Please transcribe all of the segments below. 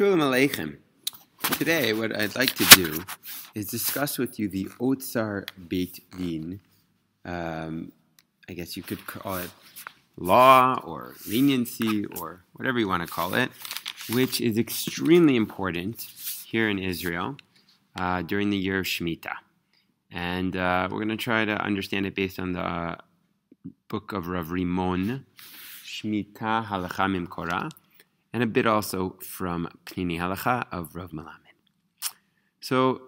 Shalom Aleichem. Today, what I'd like to do is discuss with you the Otzar Beit Din. I guess you could call it law or leniency or whatever you want to call it, which is extremely important here in Israel during the year of Shmeetah. And we're going to try to understand it based on the book of Rav Rimon, Shmeetah Halacha Mimkora, and a bit also from Pnini Halacha of Rav Melamed. So,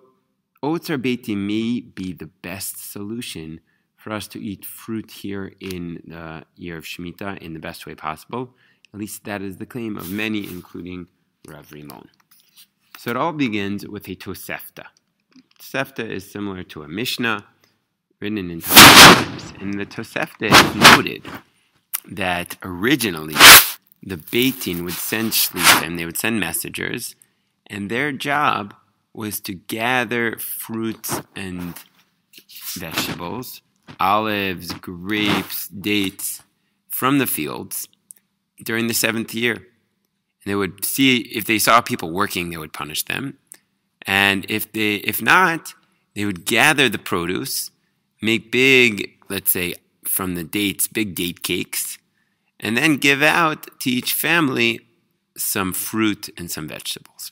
Otzar Beit Din may be the best solution for us to eat fruit here in the year of Shmeetah in the best way possible. At least that is the claim of many, including Rav Rimon. So it all begins with a Tosefta. Tosefta is similar to a Mishnah written in times. And the Tosefta is noted that originally the Beit Din would send shlichim, they would send messengers, and their job was to gather fruits and vegetables, olives, grapes, dates, from the fields during the seventh year. And they would see, if they saw people working, they would punish them. And if not, they would gather the produce, make big, let's say, from the dates, big date cakes, and then give out to each family some fruit and some vegetables.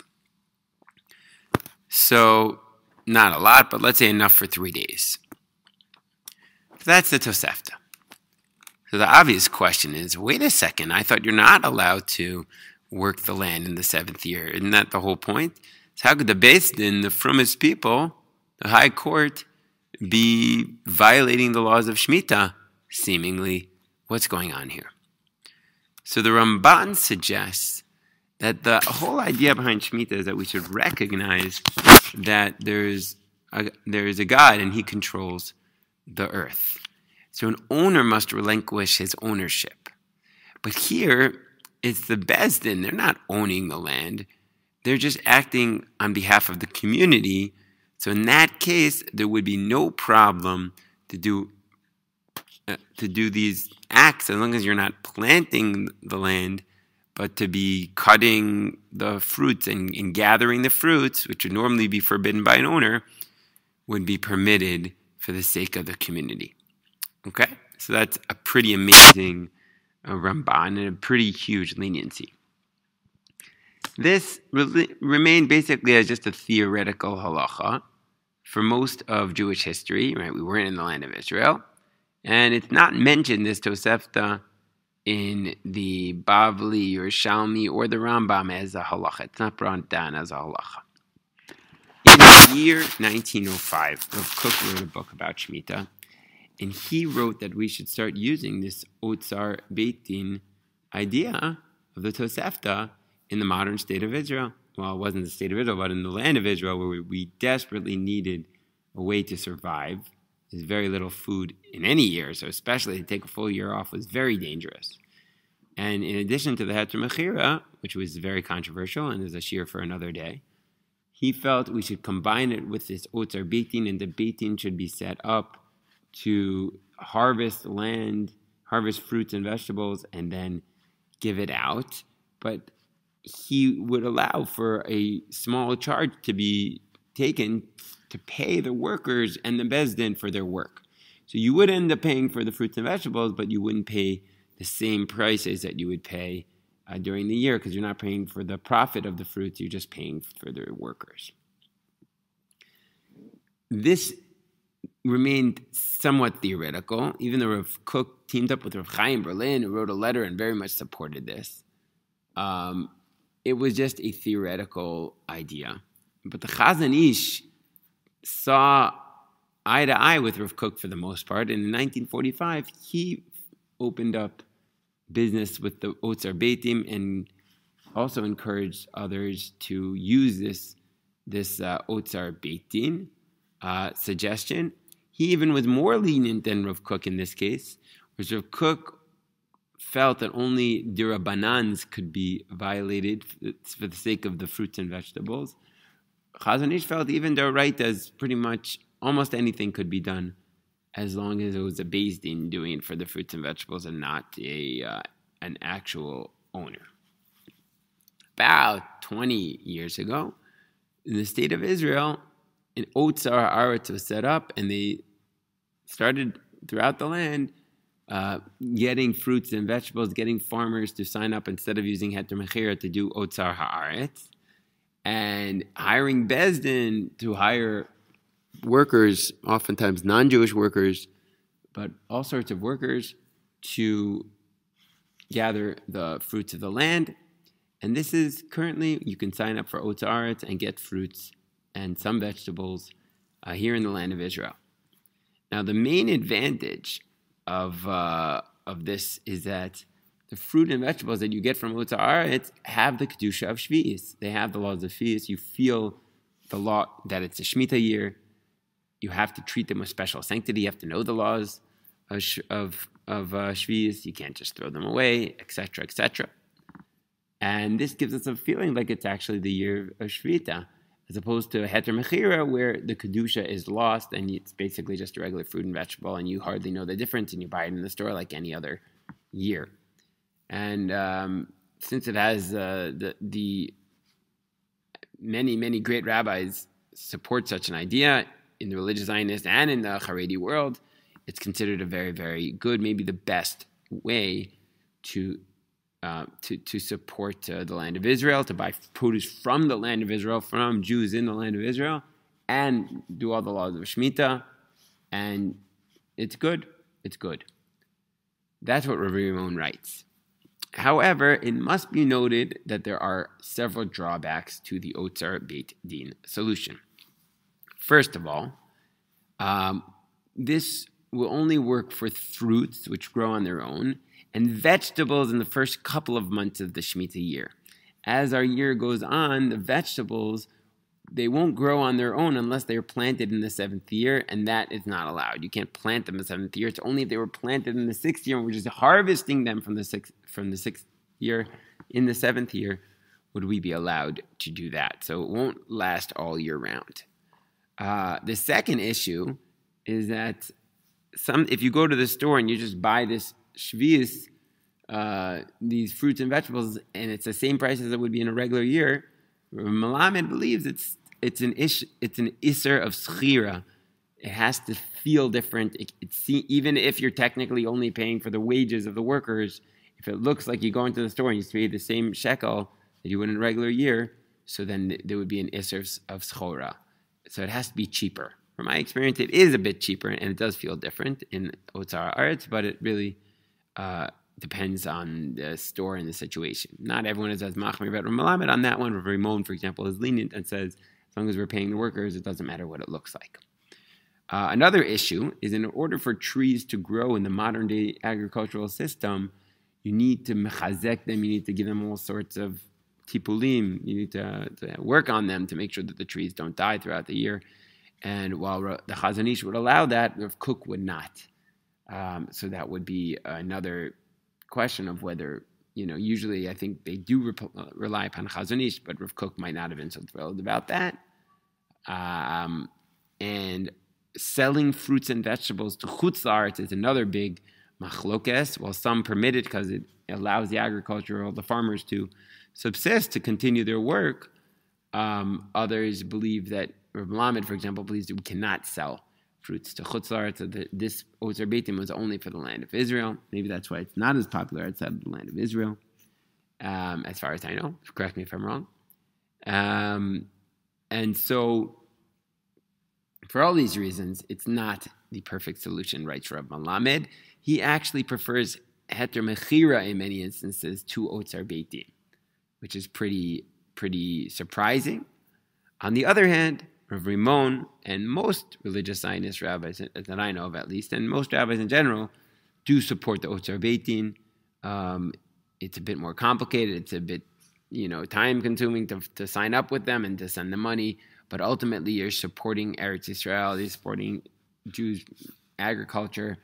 So, not a lot, but let's say enough for 3 days. So that's the Tosefta. So the obvious question is, wait a second, I thought you're not allowed to work the land in the seventh year. Isn't that the whole point? So how could the Beit Din, the frummest people, the high court, be violating the laws of Shmeetah? Seemingly, what's going on here? So the Ramban suggests that the whole idea behind Shmeetah is that we should recognize that there is a God and he controls the earth. So an owner must relinquish his ownership. But here, it's the Beit Din. They're not owning the land. They're just acting on behalf of the community. So in that case, there would be no problem to do these acts as long as you're not planting the land, but to be cutting the fruits and gathering the fruits, which would normally be forbidden by an owner, would be permitted for the sake of the community. Okay? So that's a pretty amazing Ramban and a pretty huge leniency. This remained basically as just a theoretical halacha for most of Jewish history, right? We weren't in the land of Israel. And it's not mentioned, this Tosefta, in the Bavli or Shalmi or the Rambam as a halacha. It's not brought down as a halacha. In the year 1905, Rav Kook wrote a book about Shmeetah, and he wrote that we should start using this Otzar Beit Din idea of the Tosefta in the modern state of Israel. Well, it wasn't the state of Israel, but in the land of Israel, where we desperately needed a way to survive. There's very little food in any year, so especially to take a full year off was very dangerous. And in addition to the Heter Mechira, which was very controversial and is a shir for another day, he felt we should combine it with this Otzar Beit Din, and the Beit Din should be set up to harvest land, harvest fruits and vegetables, and then give it out. But he would allow for a small charge to be taken to pay the workers and the Beit Din for their work. So you would end up paying for the fruits and vegetables, but you wouldn't pay the same prices that you would pay during the year, because you're not paying for the profit of the fruits, you're just paying for the workers. This remained somewhat theoretical, even though Rav Kook teamed up with Rav Chaim Berlin, who wrote a letter and very much supported this. It was just a theoretical idea. But the Chazon Ish saw eye to eye with Rav Kook for the most part, and in 1945 he opened up business with the Otzar Beit Din and also encouraged others to use this Otzar Beit Din suggestion. He even was more lenient than Rav Kook in this case, whereas Rav Kook felt that only dirabanans could be violated for the sake of the fruits and vegetables. Chazon Ish felt even doraita, pretty much almost anything could be done as long as it was a Beit Din doing it for the fruits and vegetables and not an actual owner. about 20 years ago, in the state of Israel, an Otzar Aretz was set up, and they started throughout the land getting fruits and vegetables, getting farmers to sign up instead of using Heter Mechira to do Otzar Haaretz, and hiring Beit Din to hire workers, oftentimes non-Jewish workers, but all sorts of workers to gather the fruits of the land. And this is currently, you can sign up for Otzar Aretz and get fruits and some vegetables here in the land of Israel. Now, the main advantage of this is that the fruit and vegetables that you get from Otzar Aretz have the Kedusha of Shvi'is. They have the laws of Shvi'is. You feel the law that it's a Shmeetah year. You have to treat them with special sanctity. You have to know the laws of Shvi'is. You can't just throw them away, etc., etc. And this gives us a feeling like it's actually the year of Shmita, as opposed to Heter Mechira, where the Kedusha is lost and it's basically just a regular fruit and vegetable, and you hardly know the difference, and you buy it in the store like any other year. And since it has the many great rabbis support such an idea in the religious Zionist and in the Haredi world, it's considered a very, very good, maybe the best way to support the land of Israel, to buy produce from the land of Israel, from Jews in the land of Israel, and do all the laws of Shmeetah. And it's good. It's good. That's what Rabbi Rimon writes. However, it must be noted that there are several drawbacks to the Otzar Beit Din solution. First of all, this will only work for fruits which grow on their own and vegetables in the first couple of months of the Shmeetah year. As our year goes on, the vegetables, they won't grow on their own unless they are planted in the 7th year, and that is not allowed. You can't plant them in the 7th year. It's only if they were planted in the 6th year, and we're just harvesting them from the 6th year. In the 7th year, would we be allowed to do that? So it won't last all year round. The second issue is that if you go to the store and you just buy this Shvi'is, these fruits and vegetables, and it's the same price as it would be in a regular year, Malamed believes it's an Isser of Schira. It has to feel different. Even if you're technically only paying for the wages of the workers, if it looks like you go into the store and you pay the same shekel that you would in a regular year, so then there would be an Isser of Schora. So it has to be cheaper. From my experience, it is a bit cheaper, and it does feel different in Otzar Aretz, but it really depends on the store and the situation. Not everyone is as machmir about Malamed on that one. Rabbi Rimon, for example, is lenient and says, as long as we're paying the workers, it doesn't matter what it looks like. Another issue is, in order for trees to grow in the modern-day agricultural system, you need to mechazek them, you need to give them all sorts of tipulim, you need to work on them to make sure that the trees don't die throughout the year. And while the Chazon Ish would allow that, Rav Kook would not. So that would be another question of whether, usually I think they do rely upon Chazon Ish, but Rav Kook might not have been so thrilled about that. And selling fruits and vegetables to Chutz La'aretz is another big machlokes. While some permit it because it allows the farmers to subsist, to continue their work, others believe that, Rav Malamed, for example, believes that we cannot sell fruits to Chutz La'aretz, so that this Otzar Beit Din was only for the land of Israel. Maybe that's why it's not as popular outside of the land of Israel, as far as I know. Correct me if I'm wrong. And so, for all these reasons, it's not the perfect solution, writes Rav Malamed. He actually prefers Heter Mechira in many instances to Otzar Beit Din, which is pretty surprising. On the other hand, Rav Rimon and most religious Zionist rabbis that I know of, at least, and most rabbis in general, do support the Otzar Beit Din. It's a bit more complicated. It's a bit, time-consuming to sign up with them and to send them money. But ultimately, you're supporting Eretz Yisrael. You're supporting Jews' agriculture.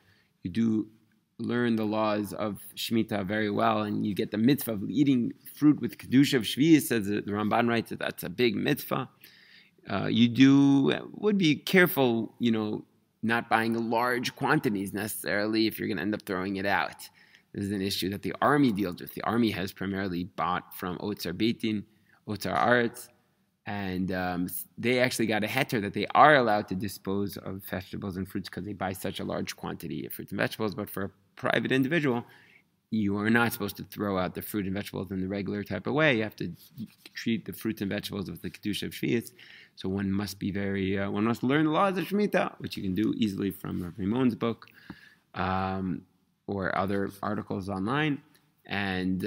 You do learn the laws of Shmeetah very well, and you get the mitzvah of eating fruit with Kedusha of Shvi'is, as the Ramban writes, that that's a big mitzvah. You would be careful, not buying large quantities necessarily if you're going to end up throwing it out. This is an issue that the army deals with. The army has primarily bought from Otzar Beit Din, Otzar Aretz, and they actually got a heter that they are allowed to dispose of vegetables and fruits because they buy such a large quantity of fruits and vegetables. But for a private individual, you are not supposed to throw out the fruit and vegetables in the regular type of way. You have to treat the fruits and vegetables with the kedusha of Shvius. So one must be one must learn the laws of Shmeetah, which you can do easily from Rav Rimon's book or other articles online, and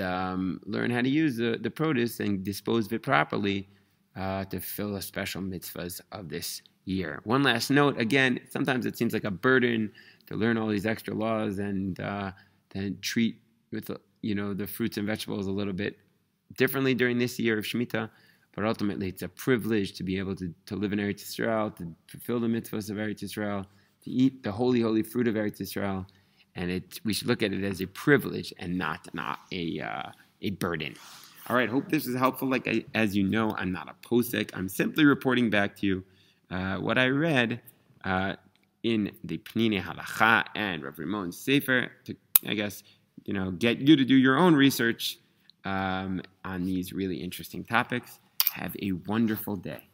learn how to use the produce and dispose of it properly to fill a special mitzvahs of this year. One last note, again, sometimes it seems like a burden to learn all these extra laws and then treat with the fruits and vegetables a little bit differently during this year of Shmeetah, but ultimately it's a privilege to be able to live in Eretz Yisrael, to fulfill the mitzvahs of Eretz Yisrael, to eat the holy, holy fruit of Eretz Yisrael, and we should look at it as a privilege and not a burden. All right, hope this is helpful. As you know, I'm not a posek. I'm simply reporting back to you what I read in the Pnine Halacha and Rav Rimon's Sefer to, I guess, get you to do your own research on these really interesting topics. Have a wonderful day.